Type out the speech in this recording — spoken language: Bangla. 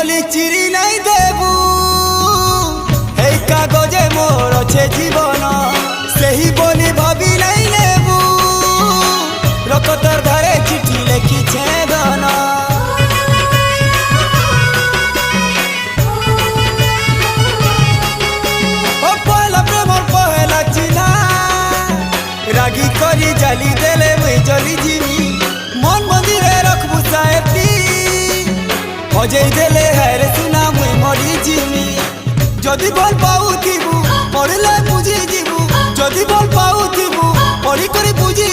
বলি চিরি নাই দেবু এই কাগজে মোর আছে জীবন সেই বলি ভাবি নাই নেবু রকতর ধারে চিঠি লেখিছে ধন ও পহলা প্রেম পহলা চিনা রাগি করি জালি দেলে মুই জলি জিমি মন মন্দিরে রখবু সাহেবটি হজেই দেলে হারে সুনা মুই মরি জিমি যদি বল পাউথিবু মরলে বুঝি যিবু যদি বল পাউথিবু মরি করে বুঝি